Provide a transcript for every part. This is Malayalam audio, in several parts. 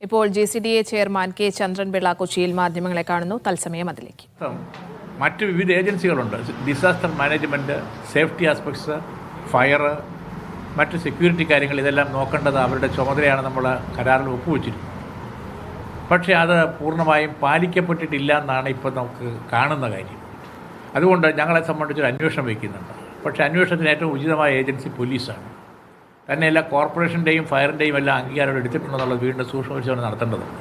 ഇപ്പോൾ GCDA ചെയർമാൻ കെ ചന്ദ്രൻപിള്ള കൊച്ചിയിൽ മാധ്യമങ്ങളെ കാണുന്നു. തത്സമയം അതിലേക്ക്. മറ്റ് വിവിധ ഏജൻസികളുണ്ട്. Disaster management, safety aspects, fire, മറ്റ് സെക്യൂരിറ്റി കാര്യങ്ങൾ, ഇതെല്ലാം നോക്കേണ്ടത് അവരുടെ ചുമതലയാണ്. നമ്മൾ കരാറിൽ ഒപ്പുവെച്ചിരിക്കുന്നത്. പക്ഷേ അത് പൂർണ്ണമായും പാലിക്കപ്പെട്ടിട്ടില്ല എന്നാണ് ഇപ്പോൾ നമുക്ക് കാണുന്ന കാര്യം. അതുകൊണ്ട് ഞങ്ങളെ സംബന്ധിച്ചൊരു അന്വേഷണം വയ്ക്കുന്നുണ്ട്. പക്ഷേ അന്വേഷണത്തിന് ഏറ്റവും ഉചിതമായ ഏജൻസി പോലീസാണ്. തന്നെയല്ല, കോർപ്പറേഷൻ്റെയും ഫയറിൻ്റെയും എല്ലാം അംഗീകാരം എടുത്തിട്ടുണ്ടെന്നുള്ളത് വീണ്ടും സൂക്ഷ്മപരിശോധന നടത്തേണ്ടതുണ്ട്.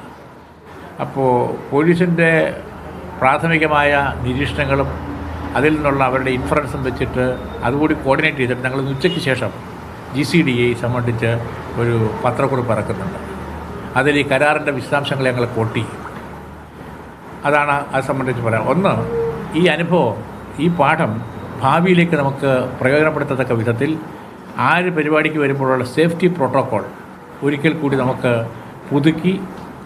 അപ്പോൾ പോലീസിൻ്റെ പ്രാഥമികമായ നിരീക്ഷണങ്ങളും അതിൽ നിന്നുള്ള അവരുടെ ഇൻഫറൻസും വെച്ചിട്ട് അതുകൂടി കോർഡിനേറ്റ് ചെയ്തിട്ട് ഞങ്ങൾ ഉച്ചയ്ക്ക് ശേഷം GCDA സംബന്ധിച്ച് ഒരു പത്രക്കുറിപ്പ് ഇറക്കുന്നുണ്ട്. അതിൽ ഈ കരാറിൻ്റെ വിശദാംശങ്ങൾ ഞങ്ങൾ കോട്ട് ചെയ്യും. അതാണ് അത് സംബന്ധിച്ച് പറയാം. ഒന്ന്, ഈ അനുഭവം, ഈ പാഠം ഭാവിയിലേക്ക് നമുക്ക് പ്രയോജനപ്പെടുത്തത്തക്ക വിധത്തിൽ ആര് പരിപാടിക്ക് വരുമ്പോഴുള്ള സേഫ്റ്റി പ്രോട്ടോക്കോൾ ഒരിക്കൽ കൂടി നമുക്ക് പുതുക്കി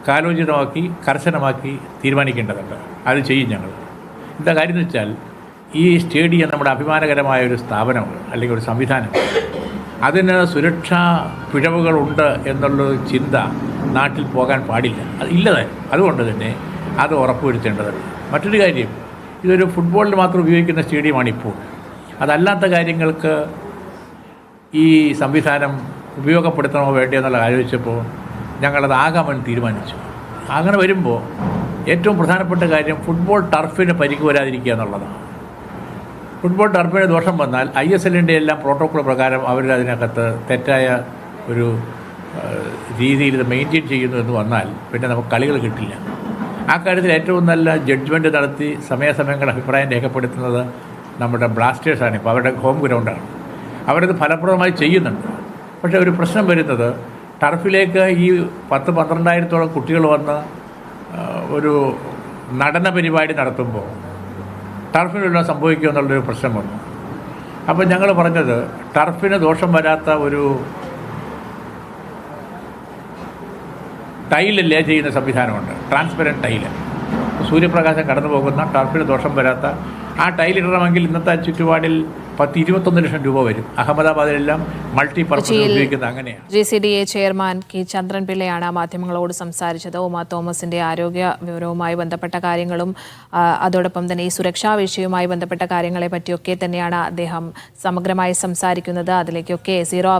കാലോചിതമാക്കി കർശനമാക്കി തീരുമാനിക്കേണ്ടതുണ്ട്. അത് ചെയ്യും ഞങ്ങൾ. എന്താ കാര്യം എന്ന് വെച്ചാൽ, ഈ സ്റ്റേഡിയം നമ്മുടെ അഭിമാനകരമായ ഒരു സ്ഥാപനമാണ്, അല്ലെങ്കിൽ ഒരു സംവിധാനം. അതിന് സുരക്ഷാ പിഴവുകളുണ്ട് എന്നുള്ളൊരു ചിന്ത നാട്ടിൽ പോകാൻ പാടില്ല. അത് ഇല്ലതായി. അതുകൊണ്ട് തന്നെ അത് ഉറപ്പുവരുത്തേണ്ടതുണ്ട്. മറ്റൊരു കാര്യം, ഇതൊരു ഫുട്ബോളിന് മാത്രം ഉപയോഗിക്കുന്ന സ്റ്റേഡിയമാണിപ്പോൾ. അതല്ലാത്ത കാര്യങ്ങൾക്ക് ഈ സംവിധാനം ഉപയോഗപ്പെടുത്തണമോ വേണ്ടയോ എന്നുള്ള ആലോചിച്ചപ്പോൾ ഞങ്ങളത് ആകാമെന്ന് തീരുമാനിച്ചു. അങ്ങനെ വരുമ്പോൾ ഏറ്റവും പ്രധാനപ്പെട്ട കാര്യം ഫുട്ബോൾ ടർഫിന് പരിക്ക് വരാതിരിക്കുക എന്നുള്ളതാണ്. ഫുട്ബോൾ ടർഫിന് ദോഷം വന്നാൽ ISLൻ്റെ എല്ലാം പ്രോട്ടോക്കോൾ പ്രകാരം അവരതിനകത്ത് തെറ്റായ ഒരു രീതിയിൽ ഇത് മെയിൻറ്റെയിൻ ചെയ്യുന്നു എന്ന് വന്നാൽ പിന്നെ നമുക്ക് കളികൾ കിട്ടില്ല. ആ കാര്യത്തിൽ ഏറ്റവും നല്ല ജഡ്ജ്മെൻറ്റ് നടത്തി സമയാസമയങ്ങളുടെ അഭിപ്രായം രേഖപ്പെടുത്തുന്നത് നമ്മുടെ ബ്ലാസ്റ്റേഴ്സാണ്. ഇപ്പോൾ അവരുടെ ഹോം ഗ്രൗണ്ടാണ്. അവരത് ഫലപ്രദമായി ചെയ്യുന്നുണ്ട്. പക്ഷേ ഒരു പ്രശ്നം വരുന്നത്, ടർഫിലേക്ക് ഈ 10-12,000 കുട്ടികൾ വന്ന് ഒരു നടന പരിപാടി നടത്തുമ്പോൾ ടർഫിനുള്ള സംഭവിക്കുമെന്നുള്ളൊരു പ്രശ്നം വന്നു. അപ്പോൾ ഞങ്ങൾ പറഞ്ഞത്, ടർഫിന് ദോഷം വരാത്ത ഒരു ടൈല് ലേ ചെയ്യുന്ന സംവിധാനമുണ്ട്. ട്രാൻസ്പെറൻറ്റ് ടൈല്, സൂര്യപ്രകാശം കടന്നു പോകുന്ന, ടർഫിന് ദോഷം വരാത്ത ആ ടൈലിടണമെങ്കിൽ ഇന്നത്തെ ചുറ്റുപാടിൽ 10-21 ലക്ഷം രൂപ വരും. അഹമ്മദാബാദിലെല്ലാം മൾട്ടിപർപ്പസ് ഉപയോഗിക്കുന്നത് അങ്ങനെയാണ്. GCDA ചെയർമാൻ കെ ചന്ദ്രൻപിള്ളയാണ് മാധ്യമങ്ങളോട് സംസാരിച്ചത്. ഉമാ തോമസിന്റെ ആരോഗ്യ വിവരവുമായി ബന്ധപ്പെട്ട കാര്യങ്ങളും അതോടൊപ്പം തന്നെ ഈ സുരക്ഷാ വിഷയവുമായി ബന്ധപ്പെട്ട കാര്യങ്ങളെ പറ്റിയൊക്കെ തന്നെയാണ് അദ്ദേഹം സമഗ്രമായി സംസാരിക്കുന്നത്. അതിലേക്കൊക്കെ 0